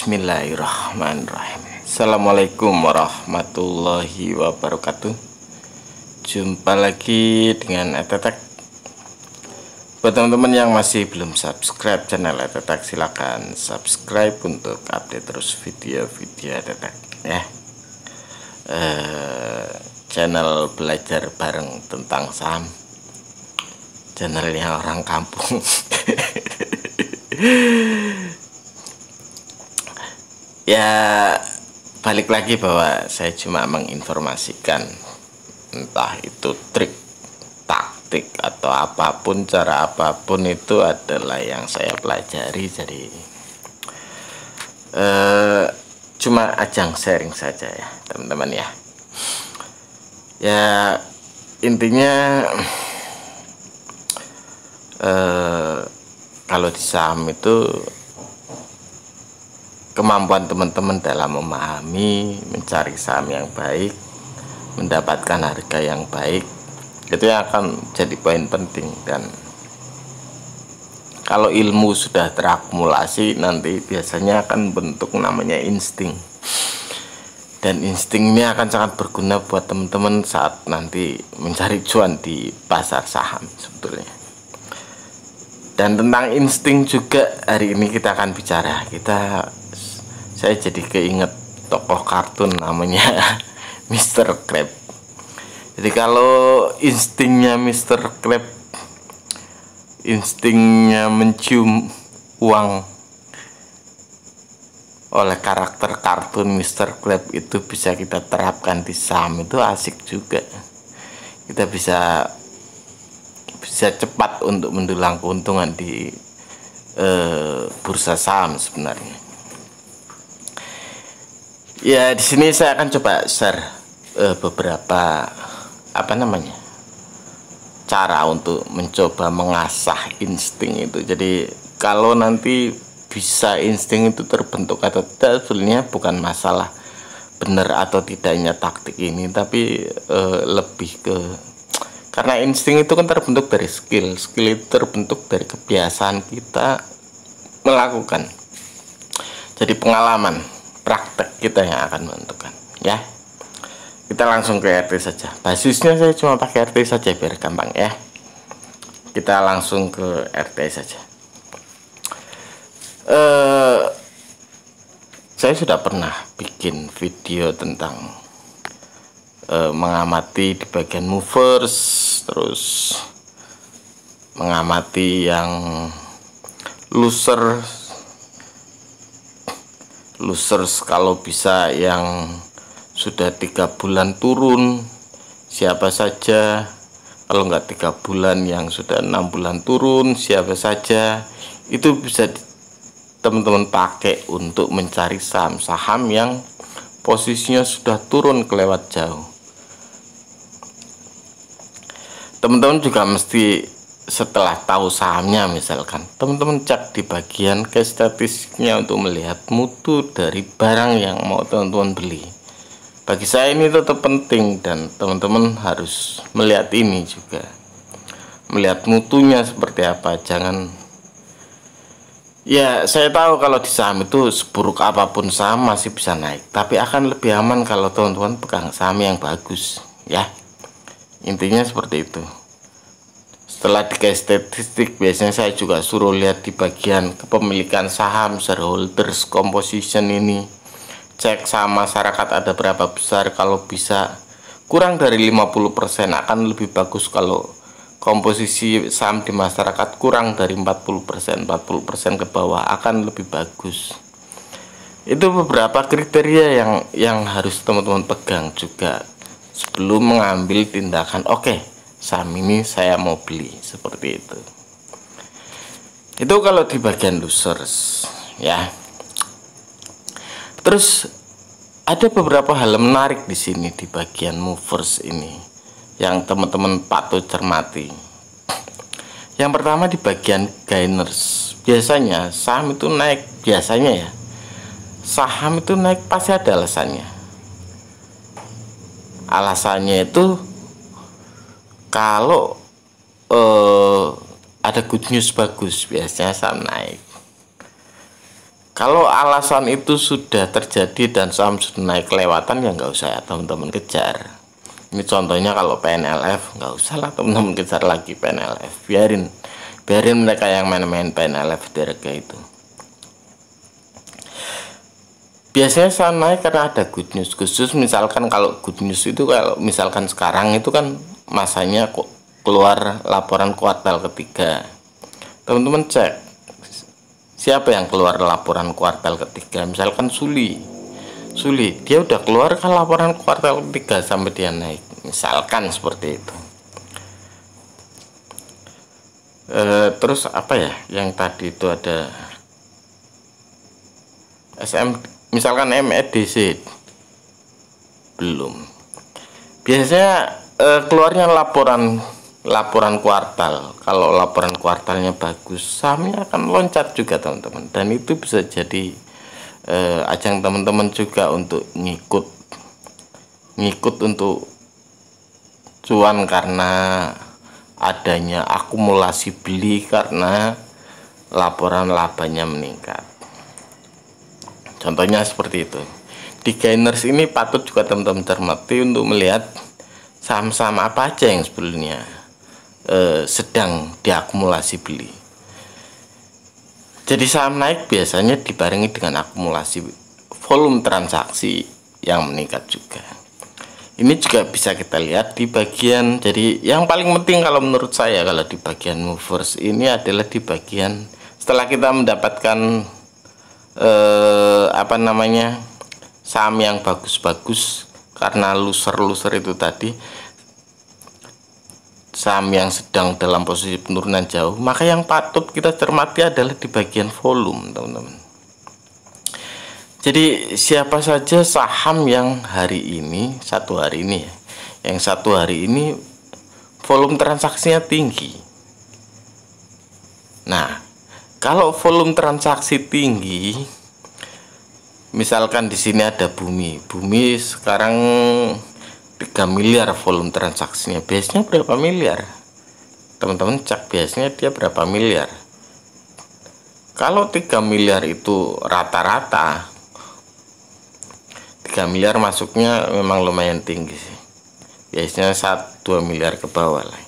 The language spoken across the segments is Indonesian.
Bismillahirrahmanirrahim. Assalamualaikum warahmatullahi wabarakatuh. Jumpa lagi dengan Etetek. Buat teman-teman yang masih belum subscribe channel Etetek, silakan subscribe untuk update terus video-video Etetek ya. Channel belajar bareng tentang saham, channelnya orang kampung. Ya, balik lagi bahwa saya cuma menginformasikan, entah itu trik, taktik, atau apapun, cara apapun itu adalah yang saya pelajari. Jadi cuma ajang sharing saja ya teman-teman ya. Ya intinya kalau di saham itu kemampuan teman-teman dalam memahami, mencari saham yang baik, mendapatkan harga yang baik, itu yang akan jadi poin penting. Dan kalau ilmu sudah terakumulasi, nanti biasanya akan bentuk namanya insting, dan insting ini akan sangat berguna buat teman-teman saat nanti mencari cuan di pasar saham sebetulnya. Dan tentang insting juga hari ini kita akan bicara. Saya jadi keinget tokoh kartun namanya Mr. Krab. Jadi kalau instingnya Mr. Krab, instingnya mencium uang oleh karakter kartun Mr. Krab itu bisa kita terapkan di saham, itu asik juga. Kita bisa cepat untuk mendulang keuntungan di bursa saham sebenarnya. Ya, di sini saya akan coba share beberapa cara untuk mencoba mengasah insting itu. Jadi kalau nanti bisa insting itu terbentuk atau tidak, sebenarnya bukan masalah benar atau tidaknya taktik ini, tapi lebih ke, karena insting itu kan terbentuk dari skill itu terbentuk dari kebiasaan kita melakukan. Jadi pengalaman, praktek kita yang akan menentukan ya. Kita langsung ke RT saja. Basisnya saya cuma pakai RT saja biar gampang ya. Kita langsung ke RT saja. Saya sudah pernah bikin video tentang mengamati di bagian movers, terus mengamati yang losers kalau bisa yang sudah 3 bulan turun siapa saja, kalau nggak 3 bulan yang sudah 6 bulan turun siapa saja. Itu bisa teman-teman pakai untuk mencari saham-saham yang posisinya sudah turun kelewat jauh. Teman-teman juga mesti, setelah tahu sahamnya, misalkan teman-teman cek di bagian case statistiknya untuk melihat mutu dari barang yang mau teman-teman beli. Bagi saya ini tetap penting, dan teman-teman harus melihat ini juga, melihat mutunya seperti apa. Jangan, ya saya tahu kalau di saham itu seburuk apapun saham masih bisa naik, tapi akan lebih aman kalau teman-teman pegang saham yang bagus ya. Intinya seperti itu. Setelah di case statistik, biasanya saya juga suruh lihat di bagian kepemilikan saham, shareholders composition ini. Cek saham masyarakat ada berapa besar. Kalau bisa kurang dari 50% akan lebih bagus. Kalau komposisi saham di masyarakat kurang dari 40% ke bawah akan lebih bagus. Itu beberapa kriteria yang harus teman-teman pegang juga sebelum mengambil tindakan. Oke, saham ini saya mau beli, seperti itu. Itu kalau di bagian losers ya. Terus ada beberapa hal menarik di sini di bagian movers ini yang teman-teman patut cermati. Yang pertama di bagian gainers. Biasanya saham itu naik, biasanya ya, saham itu naik pasti ada alasannya. Alasannya itu kalau ada good news bagus, biasanya saham naik. Kalau alasan itu sudah terjadi dan saham sudah naik kelewatan, ya nggak usah ya teman-teman kejar. Ini contohnya kalau PNLF, nggak usah lah teman-teman kejar lagi PNLF, biarin mereka yang main-main PNLF di harga itu. Biasanya saham naik karena ada good news, khusus misalkan kalau good news itu, kalau misalkan sekarang itu kan masanya kok keluar laporan kuartal ketiga. Teman-teman cek siapa yang keluar laporan kuartal ketiga, misalkan Suli, dia udah keluar kan laporan kuartal ketiga sampai dia naik, misalkan seperti itu. Terus apa ya yang tadi itu ada SM, misalkan MEDC belum, biasanya keluarnya laporan kuartal. Kalau laporan kuartalnya bagus, sahamnya akan loncat juga teman-teman, dan itu bisa jadi ajang teman-teman juga untuk ngikut untuk cuan karena adanya akumulasi beli karena laporan labanya meningkat. Contohnya seperti itu. Di gainers ini patut juga teman-teman cermati untuk melihat saham-saham apa aja yang sebelumnya sedang diakumulasi beli. Jadi saham naik biasanya dibarengi dengan akumulasi volume transaksi yang meningkat juga. Ini juga bisa kita lihat di bagian, jadi yang paling penting kalau menurut saya kalau di bagian movers ini adalah di bagian setelah kita mendapatkan saham yang bagus-bagus karena loser itu tadi, saham yang sedang dalam posisi penurunan jauh, maka yang patut kita cermati adalah di bagian volume teman-teman. Jadi siapa saja saham yang hari ini, satu hari ini volume transaksinya tinggi. Nah, kalau volume transaksi tinggi, misalkan di sini ada Bumi sekarang 3 miliar volume transaksinya, biasanya berapa miliar? Teman-teman cek biasanya dia berapa miliar. Kalau 3 miliar itu rata-rata 3 miliar masuknya memang lumayan tinggi sih. Biasanya 1-2 miliar ke bawah lah.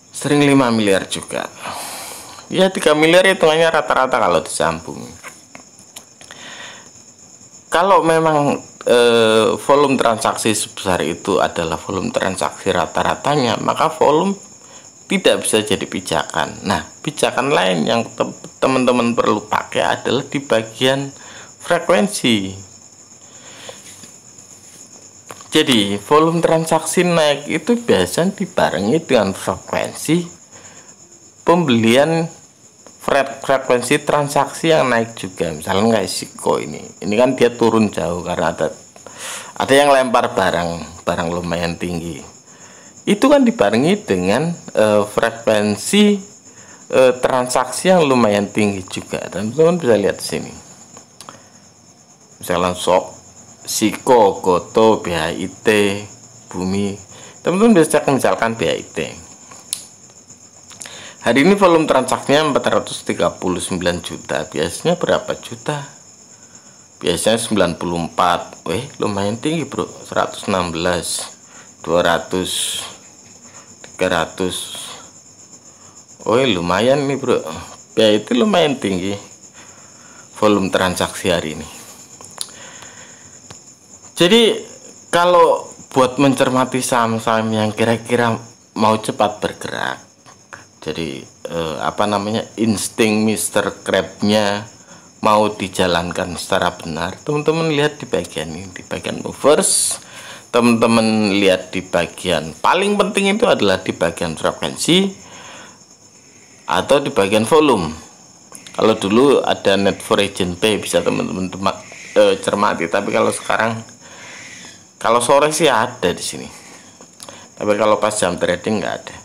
Sering 5 miliar juga. Ya 3 miliar hitungannya rata-rata kalau disambung. Kalau memang volume transaksi sebesar itu adalah volume transaksi rata-ratanya, maka volume tidak bisa jadi pijakan. Nah, pijakan lain yang teman-teman perlu pakai adalah di bagian frekuensi. Jadi volume transaksi naik itu biasanya dibarengi dengan frekuensi pembelian, frekuensi transaksi yang naik juga. Misalnya kayak Siko ini kan dia turun jauh karena ada yang lempar barang lumayan tinggi. Itu kan dibarengi dengan frekuensi transaksi yang lumayan tinggi juga. Dan teman-teman bisa lihat di sini. Misalnya Siko, Goto, BHIT, Bumi. Teman-teman bisa cek misalkan BHIT. Hari ini volume transaksinya 439 juta. Biasanya berapa juta? Biasanya 94. Lumayan tinggi, Bro. 116, 200, 300. Lumayan nih, Bro. Itu lumayan tinggi volume transaksi hari ini. Jadi kalau buat mencermati saham-saham yang kira-kira mau cepat bergerak, jadi insting Mr. Crab-nya mau dijalankan secara benar, teman-teman lihat di bagian ini, di bagian movers. Teman-teman lihat di bagian paling penting itu adalah di bagian frekuensi atau di bagian volume. Kalau dulu ada net for agent pay bisa teman-teman cermati, tapi kalau sekarang, kalau sore sih ada di sini, tapi kalau pas jam trading nggak ada.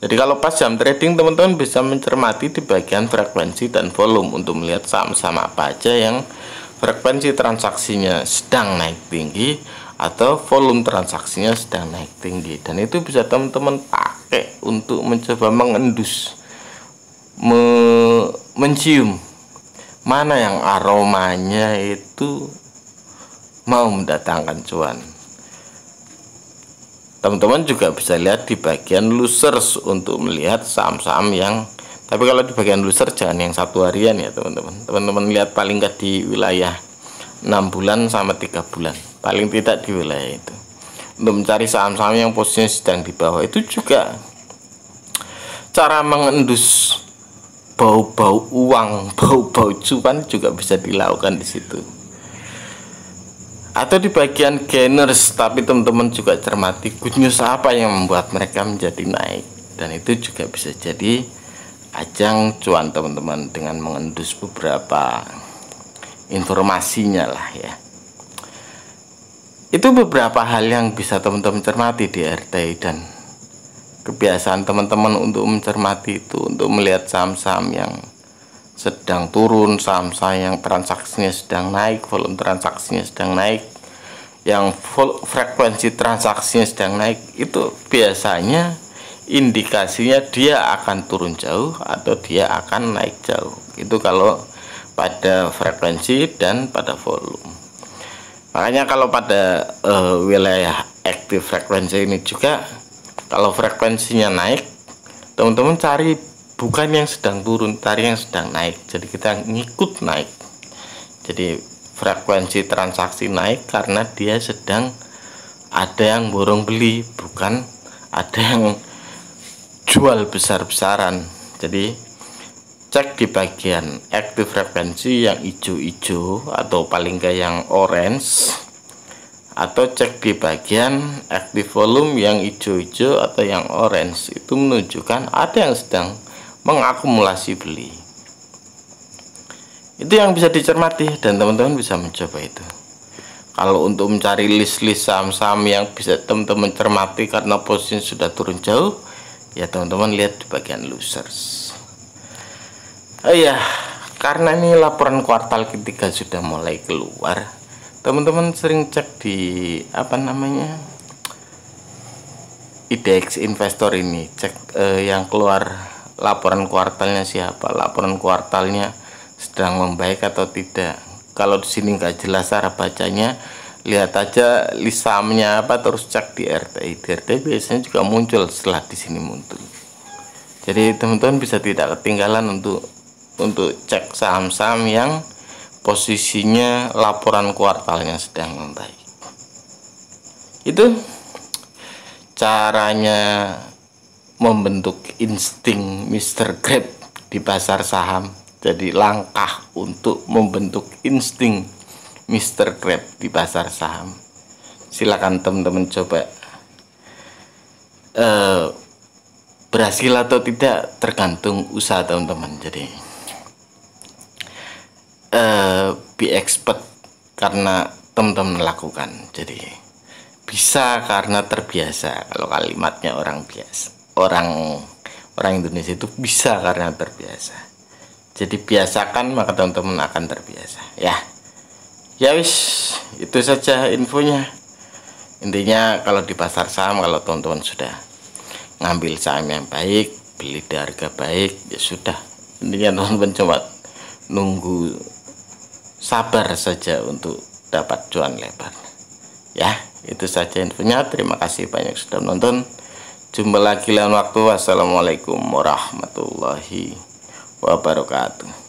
Jadi kalau pas jam trading teman-teman bisa mencermati di bagian frekuensi dan volume untuk melihat saham-saham apa aja yang frekuensi transaksinya sedang naik tinggi atau volume transaksinya sedang naik tinggi, dan itu bisa teman-teman pakai untuk mencoba mengendus, mana yang aromanya itu mau mendatangkan cuan. Teman-teman juga bisa lihat di bagian losers untuk melihat saham-saham yang, tapi kalau di bagian loser jangan yang satu harian ya teman-teman. Teman-teman lihat paling nggak di wilayah 6 bulan sama 3 bulan, paling tidak di wilayah itu, untuk mencari saham-saham yang posisinya sedang di bawah. Itu juga cara mengendus bau-bau uang, bau-bau cuan juga bisa dilakukan di situ. Atau di bagian gainers, tapi teman-teman juga cermati good news apa yang membuat mereka menjadi naik, dan itu juga bisa jadi ajang cuan teman-teman dengan mengendus beberapa informasinya lah ya. Itu beberapa hal yang bisa teman-teman cermati di RTI, dan kebiasaan teman-teman untuk mencermati itu, untuk melihat saham-saham yang sedang turun, saham-saham yang transaksinya sedang naik, volume transaksinya sedang naik, yang frekuensi transaksinya sedang naik, itu biasanya indikasinya dia akan turun jauh atau dia akan naik jauh. Itu kalau pada frekuensi dan pada volume. Makanya kalau pada wilayah active frekuensi ini juga, kalau frekuensinya naik, teman-teman cari bukan yang sedang turun, cari yang sedang naik. Jadi kita ngikut naik. Jadi frekuensi transaksi naik karena dia sedang ada yang borong beli, bukan ada yang jual besar-besaran. Jadi cek di bagian active frekuensi yang hijau-hijau atau paling nggak yang orange, atau cek di bagian active volume yang hijau-hijau atau yang orange. Itu menunjukkan ada yang sedang mengakumulasi beli. Itu yang bisa dicermati, dan teman-teman bisa mencoba itu. Kalau untuk mencari list-list saham-saham yang bisa teman-teman cermati karena posisinya sudah turun jauh, ya teman-teman lihat di bagian losers. Oh iya, karena ini laporan kuartal ketiga sudah mulai keluar, teman-teman sering cek di IDX Investor ini, cek yang keluar laporan kuartalnya siapa, laporan kuartalnya sedang membaik atau tidak. Kalau di sini nggak jelas cara bacanya, lihat aja list sahamnya apa, terus cek di RTI. Di RTI biasanya juga muncul setelah di sini muncul. Jadi teman-teman bisa tidak ketinggalan untuk cek saham-saham yang posisinya laporan kuartalnya sedang membaik. Itu caranya membentuk insting Mr. Grab di pasar saham. Jadi langkah untuk membentuk insting Mr. Grab di pasar saham. Silakan teman-teman coba. Berhasil atau tidak tergantung usaha teman-teman. Jadi be expert karena teman-teman lakukan. Jadi bisa karena terbiasa. Kalau kalimatnya orang biasa, orang Indonesia itu bisa karena terbiasa. Jadi biasakan maka teman-teman akan terbiasa ya. Ya wis, itu saja infonya. Intinya kalau di pasar saham, kalau teman-teman sudah ngambil saham yang baik, beli di harga baik, ya sudah. Intinya teman-teman coba nunggu, sabar saja untuk dapat cuan lebar ya. Itu saja infonya. Terima kasih banyak sudah menonton. Jumpa lagi lain waktu. Wassalamualaikum warahmatullahi wabarakatuh.